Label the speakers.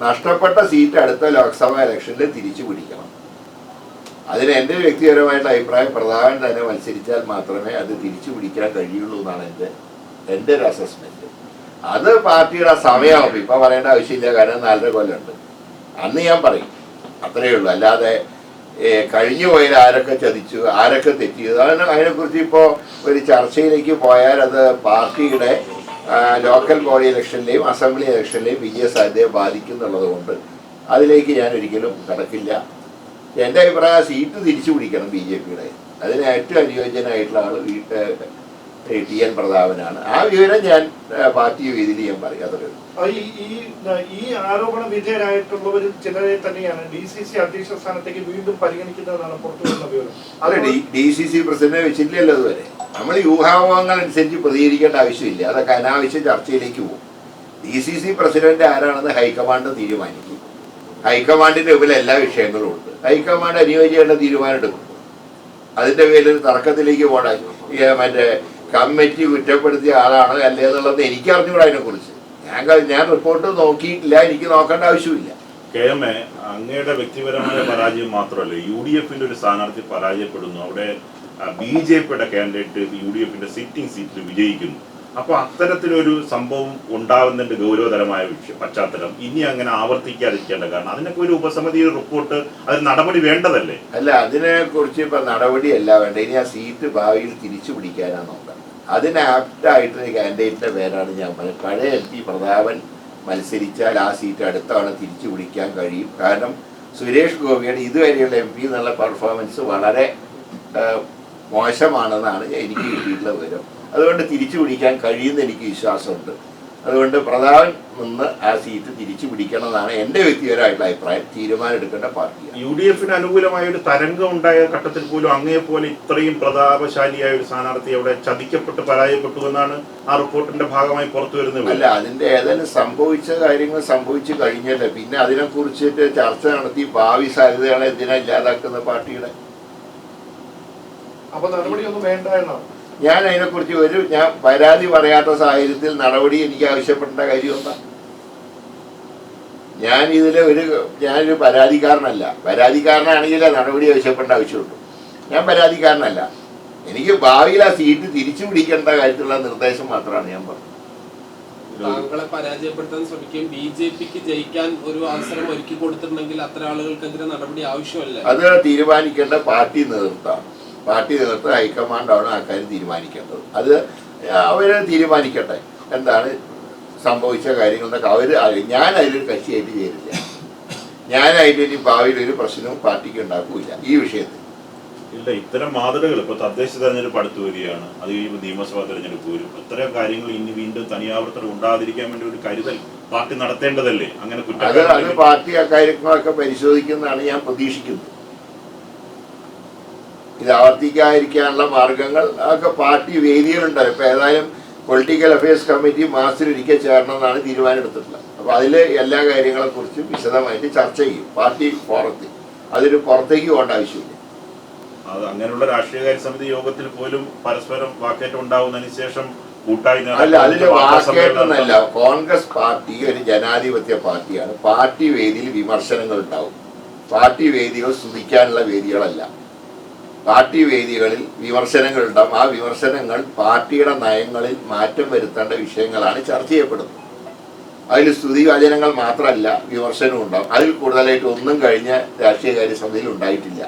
Speaker 1: നഷ്ടപ്പെട്ട സീറ്റ് അടുത്ത ലോക്സഭാ ഇലക്ഷനിൽ തിരിച്ചു പിടിക്കണം. അതിന് എൻ്റെ വ്യക്തിപരമായിട്ടുള്ള അഭിപ്രായം പ്രധാനൻ തന്നെ മത്സരിച്ചാൽ മാത്രമേ അത് തിരിച്ചു പിടിക്കാൻ കഴിയുള്ളൂ എന്നാണ് എൻ്റെ ഒരു അസസ്മെൻറ്റ്. അത് പാർട്ടിയുടെ സമയമാകും, ഇപ്പം പറയേണ്ട ആവശ്യമില്ല, കാരണം 4.5 കൊല്ലമുണ്ട്. അന്ന് ഞാൻ പറയും, അത്രയേ ഉള്ളൂ. അല്ലാതെ കഴിഞ്ഞു പോയാൽ ആരൊക്കെ ചതിച്ചു, ആരൊക്കെ തെറ്റിയത്, അതിനെക്കുറിച്ച് ഇപ്പോൾ ഒരു ചർച്ചയിലേക്ക് പോയാൽ അത് പാർട്ടിയുടെ ലോക്കൽ ബോഡി ഇലക്ഷനിലെയും അസംബ്ലി ഇലക്ഷനിലെയും വിജയസാധ്യതയെ ബാധിക്കുന്നുള്ളത് കൊണ്ട് അതിലേക്ക് ഞാൻ ഒരിക്കലും കടക്കില്ല. എൻ്റെ അഭിപ്രായം സീറ്റ് തിരിച്ചു പിടിക്കണം BJPയുടെ. അതിന് ഏറ്റവും അനുയോജ്യനായിട്ടുള്ള ആൾ TN പ്രതാപനാണ്. ആ വിവരം ഞാൻ പാർട്ടി വേദിയിൽ ഞാൻ പറയും. അത്രേ ഉള്ളൂ.
Speaker 2: ഈ ആരോപണ വിധേയരായിട്ടുള്ളവർ ചിലരെ തന്നെയാണ് DCC അധ്യക്ഷ സ്ഥാനത്തേക്ക് വീണ്ടും പരിഗണിക്കുന്നതാണ് പുറത്തു വരുന്ന വിവരം.
Speaker 1: അല്ല, DCC പ്രസിഡന്റിനെ വെച്ചിട്ടില്ലല്ലോ ഇതുവരെ. നമ്മൾ യൂഹാഭവങ്ങൾ അനുസരിച്ച് പ്രതികരിക്കേണ്ട ആവശ്യമില്ല. അതൊക്കെ അനാവശ്യ ചർച്ചയിലേക്ക് പോകും. DCC പ്രസിഡന്റ് ആരാണെന്ന് ഹൈക്കമാൻഡ് തീരുമാനിക്കും. ഹൈക്കമാൻഡിന്റെ മുമ്പിൽ എല്ലാ വിഷയങ്ങളും ഉണ്ട്. ഹൈക്കമാൻഡ് അനുയോജ്യമായിട്ടുള്ള തീരുമാനം എടുക്കും. അതിന്റെ പേരിൽ തർക്കത്തിലേക്ക് പോകണം. മറ്റേ കമ്മിറ്റി കുറ്റപ്പെടുത്തിയ ആളാണ് അല്ലേ എന്നുള്ളത് എനിക്ക് അറിഞ്ഞുകൂടാ. അതിനെക്കുറിച്ച് ഞാൻ റിപ്പോർട്ട് നോക്കിയിട്ടില്ല, എനിക്ക് നോക്കേണ്ട ആവശ്യമില്ല.
Speaker 3: KM, അങ്ങയുടെ വ്യക്തിപരമായ പരാജയം മാത്രമല്ല, UDFന്റെ ഒരു സ്ഥാനാർത്ഥി പരാജയപ്പെടുന്നു. അവിടെ BJPയുടെ കാൻഡിഡേറ്റ് UDFന്റെ സിറ്റിംഗ് സീറ്റിൽ വിജയിക്കുന്നു. അപ്പോൾ അത്തരത്തിലൊരു സംഭവം ഉണ്ടാവുന്നതിന്റെ ഗൗരവതരമായ പശ്ചാത്തലം ഇനി അങ്ങനെ ആവർത്തിക്കാതിരിക്കേണ്ട കാരണം അതിനൊക്കെ ഒരു ഉപസമിതി റിപ്പോർട്ട്, അത് നടപടി വേണ്ടതല്ലേ?
Speaker 1: അല്ല, അതിനെ കുറിച്ച് ഇപ്പൊ നടപടിയല്ല വേണ്ട. ഇനി ആ സീറ്റ് ഭാവിയിൽ തിരിച്ചു പിടിക്കാനാണ് നോക്കുന്നത്. അതിന് ആപ്റ്റായിട്ടൊരു കാൻഡിഡേറ്റിന്റെ പേരാണ് ഞാൻ പറഞ്ഞത്. പഴയ MP പ്രതാപൻ മത്സരിച്ചാൽ ആ സീറ്റ് അടുത്താണ് തിരിച്ചു പിടിക്കാൻ കഴിയും. കാരണം സുരേഷ് ഗോപിയുടെ ഇതുവരെയുള്ള MP എന്നുള്ള പെർഫോമൻസ് വളരെ മോശമാണെന്നാണ് എനിക്ക് കിട്ടിയിട്ടുള്ള വിവരം. അതുകൊണ്ട് തിരിച്ചു പിടിക്കാൻ കഴിയുമെന്ന് എനിക്ക് വിശ്വാസമുണ്ട്. അതുകൊണ്ട് പ്രധാൻ നിന്ന് ആ സീറ്റ് തിരിച്ചു പിടിക്കണമെന്നാണ് എൻ്റെ വ്യക്തിപരമായിട്ടുള്ള അഭിപ്രായം. തീരുമാനം എടുക്കേണ്ട പാർട്ടിയാണ്.
Speaker 3: UDFന് അനുകൂലമായ ഒരു തരംഗം ഉണ്ടായ ഘട്ടത്തിൽ പോലും അങ്ങേപോലെ ഇത്രയും പ്രതാപശാലിയായ ഒരു സ്ഥാനാർത്ഥി അവിടെ ചതിക്കപ്പെട്ട് പരാജയപ്പെട്ടു എന്നാണ് ആ റിപ്പോർട്ടിന്റെ ഭാഗമായി പുറത്തു വരുന്നത്.
Speaker 1: അല്ല, അതിന്റെ ഏതായാലും സംഭവിച്ച കാര്യങ്ങൾ സംഭവിച്ചു കഴിഞ്ഞല്ലേ, പിന്നെ അതിനെക്കുറിച്ചിട്ട് ചർച്ച നടത്തി ഭാവി സാധ്യതകളെ എന്തിനാ ഇല്ലാതാക്കുന്ന പാർട്ടിയുടെ.
Speaker 2: അപ്പൊ നടപടിയൊന്നും വേണ്ട എന്നാണ്
Speaker 1: ഞാൻ അതിനെക്കുറിച്ച് ഞാൻ പരാതി പറയാത്ത സാഹചര്യത്തിൽ നടപടി എനിക്ക് ആവശ്യപ്പെടേണ്ട കാര്യം എന്താ? ഞാനൊരു പരാതിക്കാരനല്ല. പരാതിക്കാരനാണെങ്കിലേ നടപടി ആവശ്യപ്പെടേണ്ട ആവശ്യമുള്ളൂ. ഞാൻ പരാതിക്കാരനല്ല. എനിക്ക് ഭാവിയിൽ ആ സീറ്റ് തിരിച്ചു പിടിക്കേണ്ട കാര്യത്തിലുള്ള നിർദ്ദേശം മാത്രമാണ് ഞാൻ പറഞ്ഞത്.
Speaker 4: താങ്കളെ പരാജയപ്പെടുത്താൻ ശ്രമിക്കും BJPക്ക് ജയിക്കാൻ ഒരു അവസരം ഒരുക്കി കൊടുത്തിട്ടുണ്ടെങ്കിൽ അത്ര ആളുകൾക്കെതിരെ നടപടി ആവശ്യമല്ല.
Speaker 1: അത് തീരുമാനിക്കേണ്ട പാർട്ടി നേതൃത്വമാണ്. പാർട്ടി നേതൃത്വം ഹൈക്കമാൻഡാണ് ആ കാര്യം തീരുമാനിക്കേണ്ടത്. അത് അവരെ തീരുമാനിക്കട്ടെ എന്താണ് സംഭവിച്ച കാര്യങ്ങളെന്നൊക്കെ. ഞാൻ അതിലൊരു കക്ഷിയായിട്ട് ചേരില്ല. ഞാനായിട്ട് ഇനി ഭാവിയിൽ ഒരു പ്രശ്നവും പാർട്ടിക്ക് ഉണ്ടാക്കൂല ഈ വിഷയത്തിൽ.
Speaker 3: ഇല്ല, ഇത്തരം മാതൃകകൾ ഇപ്പൊ തദ്ദേശ തെരഞ്ഞെടുപ്പ് അടുത്തു വരികയാണ്. അത് കഴിയുമ്പോൾ നിയമസഭാ തെരഞ്ഞെടുപ്പ് വരും. ഇത്തരം കാര്യങ്ങൾ ഇനി വീണ്ടും തനിയാവർത്തനം ഉണ്ടാതിരിക്കാൻ വേണ്ടി ഒരു കരുതൽ പാർട്ടി നടത്തേണ്ടതല്ലേ? അങ്ങനെ
Speaker 1: അത് പാർട്ടി ആ കാര്യങ്ങളൊക്കെ പരിശോധിക്കുന്നതാണ് ഞാൻ പ്രതീക്ഷിക്കുന്നത്. ഇത് ആവർത്തിക്കാതിരിക്കാനുള്ള മാർഗങ്ങൾ ഒക്കെ പാർട്ടി വേദികളുണ്ടല്ലോ. ഇപ്പൊ ഏതായാലും പൊളിറ്റിക്കൽ അഫയേഴ്സ് കമ്മിറ്റി മാസത്തിലൊരിക്കൽ ചേരണമെന്നാണ് തീരുമാനം എടുത്തിട്ടുള്ളത്. അപ്പോൾ അതിൽ എല്ലാ കാര്യങ്ങളെക്കുറിച്ചും വിശദമായിട്ട് ചർച്ച ചെയ്യും പാർട്ടി ഫോറത്തിൽ. അതിന് പുറത്തേക്ക് പോകേണ്ട ആവശ്യമില്ല.
Speaker 3: അത് അങ്ങനെയുള്ള രാഷ്ട്രീയകാര്യ സമിതി യോഗത്തിൽ പോലും പരസ്പരം വാക്കേറ്റം ഉണ്ടാവുന്നതിന് ശേഷം കൂട്ടായി
Speaker 1: അല്ല, അതിന് വാക്കേറ്റമൊന്നല്ല. കോൺഗ്രസ് പാർട്ടി ഒരു ജനാധിപത്യ പാർട്ടിയാണ്. പാർട്ടി വേദിയിൽ വിമർശനങ്ങൾ ഉണ്ടാവും. പാർട്ടി വേദികൾ സ്തുതിക്കാനുള്ള വേദികളല്ല. പാർട്ടി വേദികളിൽ വിമർശനങ്ങൾ ഉണ്ടാകും. ആ വിമർശനങ്ങൾ പാർട്ടിയുടെ നയങ്ങളിൽ മാറ്റം വരുത്തേണ്ട വിഷയങ്ങളാണ് ചർച്ച ചെയ്യപ്പെടുന്നത്. അതിൽ സ്തുതിവാചനങ്ങൾ മാത്രമല്ല, വിമർശനവും ഉണ്ടാകും. അതിൽ കൂടുതലായിട്ട് ഒന്നും കഴിഞ്ഞ രാഷ്ട്രീയകാര്യ സമിതിയിൽ ഉണ്ടായിട്ടില്ല.